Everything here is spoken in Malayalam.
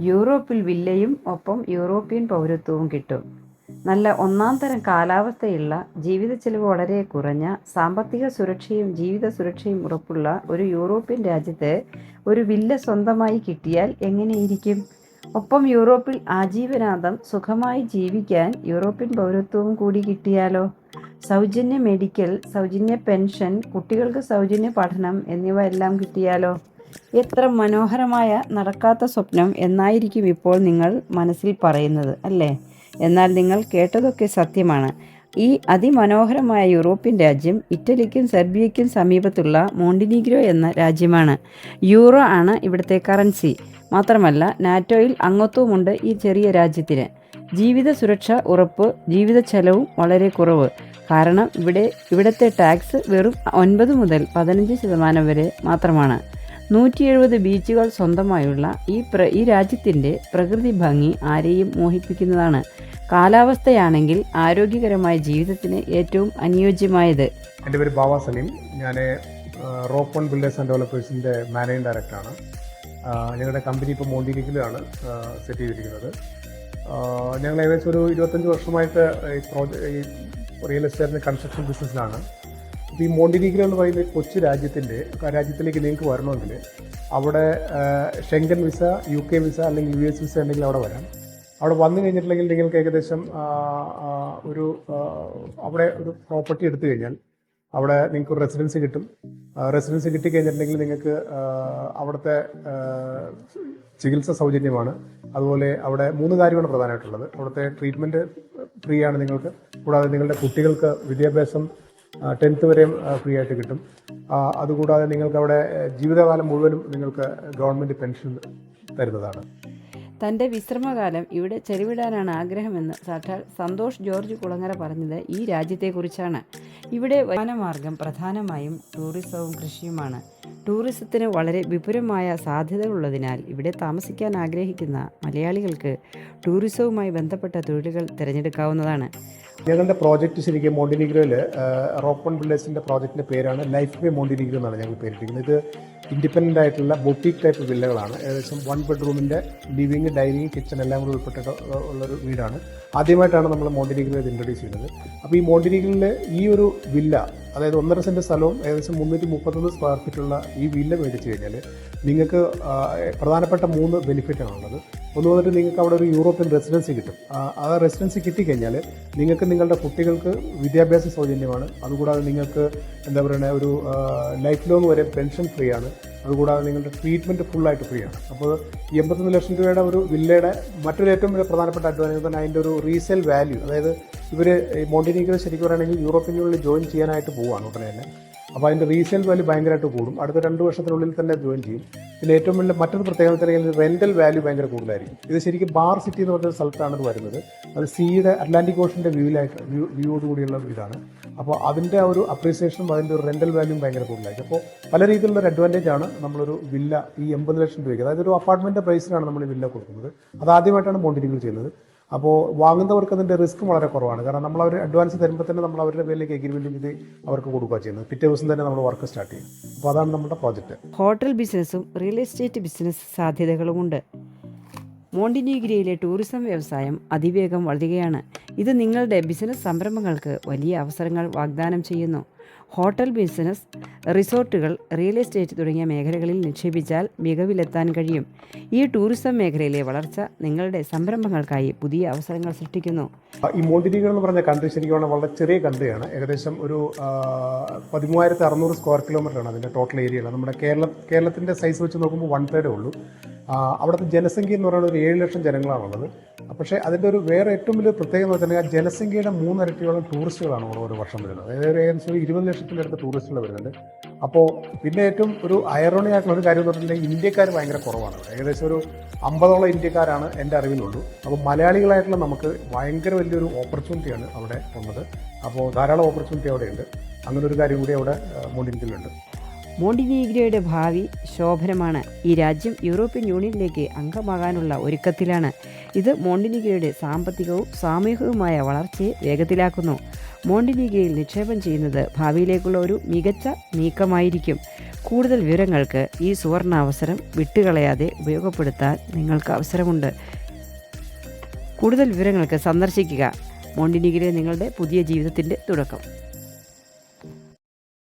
യൂറോപ്പിൽ വില്ലയും ഒപ്പം യൂറോപ്യൻ പൗരത്വവും കിട്ടും. നല്ല ഒന്നാം തരം കാലാവസ്ഥയുള്ള, ജീവിത ചെലവ് വളരെ കുറഞ്ഞ, സാമ്പത്തിക സുരക്ഷയും ജീവിത സുരക്ഷയും ഉറപ്പുള്ള ഒരു യൂറോപ്യൻ രാജ്യത്ത് ഒരു വില്ല സ്വന്തമായി കിട്ടിയാൽ എങ്ങനെയിരിക്കും? ഒപ്പം യൂറോപ്പിൽ ആജീവനാന്തം സുഖമായി ജീവിക്കാൻ യൂറോപ്യൻ പൗരത്വവും കൂടി കിട്ടിയാലോ? സൗജന്യ മെഡിക്കൽ, സൗജന്യ പെൻഷൻ, കുട്ടികൾക്ക് സൗജന്യ പഠനം എന്നിവ എല്ലാം കിട്ടിയാലോ? എത്ര മനോഹരമായ നടക്കാത്ത സ്വപ്നം എന്നായിരിക്കും ഇപ്പോൾ നിങ്ങൾ മനസ്സിൽ പറയുന്നത്, അല്ലേ? എന്നാൽ നിങ്ങൾ കേട്ടതൊക്കെ സത്യമാണ്. ഈ അതിമനോഹരമായ യൂറോപ്യൻ രാജ്യം ഇറ്റലിക്കും സെർബിയയ്ക്കും സമീപത്തുള്ള മോണ്ടിനീഗ്രോ എന്ന രാജ്യമാണ്. യൂറോ ആണ് ഇവിടുത്തെ കറൻസി. മാത്രമല്ല, നാറ്റോയിൽ അംഗത്വമുണ്ട് ഈ ചെറിയ രാജ്യത്തിന്. ജീവിത സുരക്ഷ ഉറപ്പ്, ജീവിത ചെലവും വളരെ കുറവ്. കാരണം ഇവിടുത്തെ ടാക്സ് വെറും 9 മുതൽ 15% വരെ മാത്രമാണ്. 170 ബീച്ചുകൾ സ്വന്തമായുള്ള ഈ രാജ്യത്തിൻ്റെ പ്രകൃതി ഭംഗി ആരെയും മോഹിപ്പിക്കുന്നതാണ്. കാലാവസ്ഥയാണെങ്കിൽ ആരോഗ്യകരമായ ജീവിതത്തിന് ഏറ്റവും അനുയോജ്യമായത്. എൻ്റെ പേര് ബാബ സലീം. ഞാൻ റോപ്പ് ബിൽഡേഴ്സ് ആൻഡ് ഡെവലപ്പേഴ്സിൻ്റെ മാനേജിംഗ് ഡയറക്ടറാണ്. ഞങ്ങളുടെ കമ്പനി ഇപ്പോൾ മോണ്ടിനീഗ്രയിലാണ് സെറ്റ് ചെയ്തിരിക്കുന്നത്. ഞങ്ങൾ ഏകദേശം ഒരു 25 വർഷമായിട്ട് ഈ റിയൽ എസ്റ്റേറ്റിൻ്റെ കൺസ്ട്രക്ഷൻ ബിസിനസ്സിലാണ്. ഇപ്പോൾ ഈ മോണ്ടിനീഗ്രോ എന്ന് പറയുന്ന കൊച്ചു രാജ്യത്തിലേക്ക് നിങ്ങൾക്ക് വരണമെങ്കിൽ അവിടെ ഷെങ്കൻ വിസ, UK വിസ അല്ലെങ്കിൽ US വിസ ഉണ്ടെങ്കിൽ അവിടെ വരാം. അവിടെ വന്നു കഴിഞ്ഞിട്ടുണ്ടെങ്കിൽ നിങ്ങൾക്ക് ഏകദേശം അവിടെ ഒരു പ്രോപ്പർട്ടി എടുത്തു കഴിഞ്ഞാൽ അവിടെ നിങ്ങൾക്ക് ഒരു റെസിഡൻസി കിട്ടും. റെസിഡൻസി കിട്ടിക്കഴിഞ്ഞിട്ടുണ്ടെങ്കിൽ നിങ്ങൾക്ക് അവിടുത്തെ ചികിത്സ സൗജന്യമാണ്. അതുപോലെ അവിടെ 3 കാര്യമാണ് പ്രധാനമായിട്ടുള്ളത്. അവിടുത്തെ ട്രീറ്റ്മെൻറ്റ് ഫ്രീ ആണ് നിങ്ങൾക്ക്. കൂടാതെ നിങ്ങളുടെ കുട്ടികൾക്ക് വിദ്യാഭ്യാസം 10th വരെയും ഫ്രീ ആയിട്ട് കിട്ടും. അതുകൂടാതെ നിങ്ങൾക്ക് അവിടെ ജീവിതകാലം മുഴുവനും നിങ്ങൾക്ക് ഗവൺമെൻറ് പെൻഷൻ തരുന്നതാണ്. തൻ്റെ വിശ്രമകാലം ഇവിടെ ചെലവിടാനാണ് ആഗ്രഹമെന്ന് സാക്ഷാൽ സന്തോഷ് ജോർജ് കുളങ്ങര പറഞ്ഞത് ഈ രാജ്യത്തെക്കുറിച്ചാണ്. ഇവിടെ വരുമാനമാർഗം പ്രധാനമായും ടൂറിസവും കൃഷിയുമാണ്. ടൂറിസത്തിന് വളരെ വിപുലമായ സാധ്യതകളുള്ളതിനാൽ ഇവിടെ താമസിക്കാൻ ആഗ്രഹിക്കുന്ന മലയാളികൾക്ക് ടൂറിസവുമായി ബന്ധപ്പെട്ട തൊഴിലുകൾ തിരഞ്ഞെടുക്കാവുന്നതാണ്. ഞങ്ങളുടെ പ്രോജക്റ്റ് ശരിക്കും മോണ്ടിനീഗ്രോയിൽ റോപ്പ് ബിൽഡേഴ്സിൻ്റെ പ്രോജക്റ്റിൻ്റെ പേരാണ് ലൈഫ് വേ മോണ്ടിനീഗ്രോ എന്നാണ് ഞങ്ങൾ പേരിട്ടിരിക്കുന്നത്. ഇത് ഇൻഡിപെൻഡൻ്റ് ആയിട്ടുള്ള ബൊട്ടീക്ക് ടൈപ്പ് വില്ലകളാണ്. ഏകദേശം 1 ബെഡ്റൂമിൻ്റെ ലിവിങ്, ഡൈനിങ്, കിച്ചൺ എല്ലാം കൂടി ഉൾപ്പെട്ടിട്ട് ഉള്ളൊരു വീടാണ്. ആദ്യമായിട്ടാണ് നമ്മൾ മോണ്ടിനീഗ്രോ ഇത് ഇൻട്രൊഡ്യൂസ് ചെയ്യുന്നത്. അപ്പോൾ ഈ മോണ്ടിനീഗ്രോയിൽ ഈ ഒരു വില്ല, അതായത് 1.5 സെൻറ്റ് സ്ഥലവും ഏകദേശം 331 സ്ക്വയർ ഫീറ്റുള്ള ഈ വില്ല മേടിച്ച് കഴിഞ്ഞാൽ നിങ്ങൾക്ക് പ്രധാനപ്പെട്ട 3 ബെനിഫിറ്റാണുള്ളത്. ഒന്ന് വന്നിട്ട് നിങ്ങൾക്ക് അവിടെ ഒരു യൂറോപ്യൻ റെസിഡൻസി കിട്ടും. ആ റെസിഡൻസി കിട്ടിക്കഴിഞ്ഞാൽ നിങ്ങൾക്ക് നിങ്ങളുടെ കുട്ടികൾക്ക് വിദ്യാഭ്യാസ സൗജന്യമാണ്. അതുകൂടാതെ നിങ്ങൾക്ക് എന്താ പറയുക, ഒരു ലൈഫ് ലോങ് വരെ പെൻഷൻ ഫ്രീ ആണ്. അതുകൂടാതെ നിങ്ങളുടെ ട്രീറ്റ്മെൻറ്റ് ഫുള്ളായിട്ട് ഫ്രീ ആണ്. അപ്പോൾ 81 ലക്ഷം രൂപയുടെ ഒരു വില്ലയുടെ മറ്റൊരു ഏറ്റവും വലിയ പ്രധാനപ്പെട്ട അഡ്വാൻറ്റേജ് തന്നെ അതിൻ്റെ ഒരു റീസെയിൽ വാല്യൂ. അതായത് ഇവർ മോണ്ടിനീഗ്രോ ശരിക്കും പറയുകയാണെങ്കിൽ യൂറോപ്യൻ യൂണിയനിൽ ജോയിൻ ചെയ്യാനായിട്ട് പോവുകയാണ് ഉടനെ തന്നെ. അപ്പോൾ അതിൻ്റെ റീസെയിൽ വാല്യൂ ഭയങ്കരമായിട്ട് കൂടും. അടുത്ത 2 വർഷത്തിനുള്ളിൽ തന്നെ ജോയിൻ ചെയ്യും. പിന്നെ ഏറ്റവും വലിയ മറ്റൊരു പ്രത്യേകത വെച്ചാൽ റെൻ്റൽ വാല്യൂ ഭയങ്കര കൂടുതലായിരിക്കും. ഇത് ശരിക്കും ബാർ സിറ്റി എന്ന് പറഞ്ഞ സ്ഥലത്താണ് ഇത് വരുന്നത്. അത് സീയുടെ അറ്റ്ലാന്റിക് ഓഷൻ്റെ വ്യൂയോട് കൂടിയുള്ള വീടാണ്. അപ്പോൾ അതിൻ്റെ ആ ഒരു അപ്രീസിയേഷനും അതിൻ്റെ ഒരു റെൻ്റൽ വാല്യൂം ഭയങ്കര കൂടുതലായിരിക്കും. അപ്പോൾ പല രീതിയിലുള്ള ഒരു അഡ്വാൻറ്റേജാണ് നമ്മളൊരു വില്ല ഈ 80 ലക്ഷം രൂപയ്ക്ക്, അതായത് ഒരു അപ്പാർട്ട്മെൻറ്റ് പ്രൈസിലാണ് നമ്മൾ ഈ വില്ല കൊടുക്കുന്നത്. അതാദ്യമായിട്ടാണ് മോണ്ടിനീഗ്രോ ചെയ്യുന്നത്. അപ്പോൾ വാങ്ങുന്നവർക്ക് അതിൻ്റെ റിസ്ക് വളരെ കുറവാണ്. കാരണം നമ്മൾ അവർ അഡ്വാൻസ് തരുമ്പോൾ തന്നെ നമ്മൾ അവരുടെ പേരിലേക്ക് എഗ്രിമെൻറ്റ് ചെയ്ത് അവർക്ക് കൊടുക്കുക ചെയ്യുന്നത്. പിറ്റേ ദിവസം തന്നെ നമ്മൾ വർക്ക് സ്റ്റാർട്ട് ചെയ്യും. അപ്പോൾ അതാണ് നമ്മുടെ പ്രോജക്റ്റ്. ഹോട്ടൽ ബിസിനസ്സും റിയൽ എസ്റ്റേറ്റ് ബിസിനസ് സാധ്യതകളുമുണ്ട്. മോണ്ടിനീഗ്രോയിലെ ടൂറിസം വ്യവസായം അതിവേഗം വളരുകയാണ്. ഇത് നിങ്ങളുടെ ബിസിനസ് സംരംഭങ്ങൾക്ക് വലിയ അവസരങ്ങൾ വാഗ്ദാനം ചെയ്യുന്നു. ഹോട്ടൽ ബിസിനസ്, റിസോർട്ടുകൾ, റിയൽ എസ്റ്റേറ്റ് തുടങ്ങിയ മേഖലകളിൽ നിക്ഷേപിച്ചാൽ മികവിലെത്താൻ കഴിയും. ഈ ടൂറിസം മേഖലയിലെ വളർച്ച നിങ്ങളുടെ സംരംഭങ്ങൾക്കായി പുതിയ അവസരങ്ങൾ സൃഷ്ടിക്കുന്നു. ഈ മോണ്ടിനീഗ്രോ എന്ന് പറഞ്ഞ കൺട്രി ശരിക്കും വളരെ ചെറിയ കൺട്രിയാണ്. ഏകദേശം ഒരു 13,600 സ്ക്വയർ കിലോമീറ്ററാണ് അതിൻ്റെ ടോട്ടൽ ഏരിയ. നമ്മുടെ കേരളത്തിൻ്റെ സൈസ് വെച്ച് നോക്കുമ്പോൾ 1/3 ഉള്ളൂ. അവിടുത്തെ ജനസംഖ്യ എന്ന് പറയുന്നത് ഒരു 7 ലക്ഷം ജനങ്ങളാണുള്ളത്. പക്ഷേ അതിൻ്റെ ഒരു വേറെ ഏറ്റവും വലിയ പ്രത്യേകത എന്ന് വെച്ചിട്ടുണ്ടെങ്കിൽ ആ ജനസംഖ്യയുടെ 3 ഇരട്ടിയോളം ടൂറിസ്റ്റുകളാണ് ഓരോ വർഷം വരുന്നത്. അതായത് ഏകദേശം 20 ലക്ഷത്തിൻ്റെ അടുത്ത് ടൂറിസ്റ്റുകൾ വരുന്നുണ്ട്. അപ്പോൾ പിന്നെ ഏറ്റവും ഒരു ഐറോണി ആയിട്ടുള്ള ഒരു കാര്യം എന്ന് പറഞ്ഞിട്ടുണ്ടെങ്കിൽ ഇന്ത്യക്കാർ ഭയങ്കര കുറവാണ്. ഏകദേശം ഒരു 50ഓളം ഇന്ത്യക്കാരാണ് എൻ്റെ അറിവിലുള്ളൂ. അപ്പോൾ മലയാളികളായിട്ടുള്ള നമുക്ക് ഭയങ്കര വലിയൊരു ഓപ്പർച്യൂണിറ്റിയാണ് അവിടെ ഉള്ളത്. അപ്പോൾ ധാരാളം ഓപ്പർച്യൂണിറ്റി അവിടെയുണ്ട്. അങ്ങനെ ഒരു കാര്യം കൂടി അവിടെ മോണ്ടിനീഗ്രോയിലുണ്ട്. മോണ്ടിനീഗ്രോയുടെ ഭാവി ശോഭനമാണ്. ഈ രാജ്യം യൂറോപ്യൻ യൂണിയനിലേക്ക് അംഗമാകാനുള്ള ഒരുക്കത്തിലാണ്. ഇത് മോണ്ടിനീഗ്രോയുടെ സാമ്പത്തികവും സാമൂഹികവുമായ വളർച്ചയെ വേഗത്തിലാക്കുന്നു. മോണ്ടിനീഗ്രോയിൽ നിക്ഷേപം ചെയ്യുന്നത് ഭാവിയിലേക്കുള്ള ഒരു മികച്ച നീക്കമായിരിക്കും. കൂടുതൽ വിവരങ്ങൾക്ക് ഈ സുവർണാവസരം വിട്ടുകളയാതെ ഉപയോഗപ്പെടുത്താൻ നിങ്ങൾക്ക് അവസരമുണ്ട്. കൂടുതൽ വിവരങ്ങൾക്ക് സന്ദർശിക്കുക. മോണ്ടിനിഗ്രോ നിങ്ങളുടെ പുതിയ ജീവിതത്തിൻ്റെ തുടക്കം.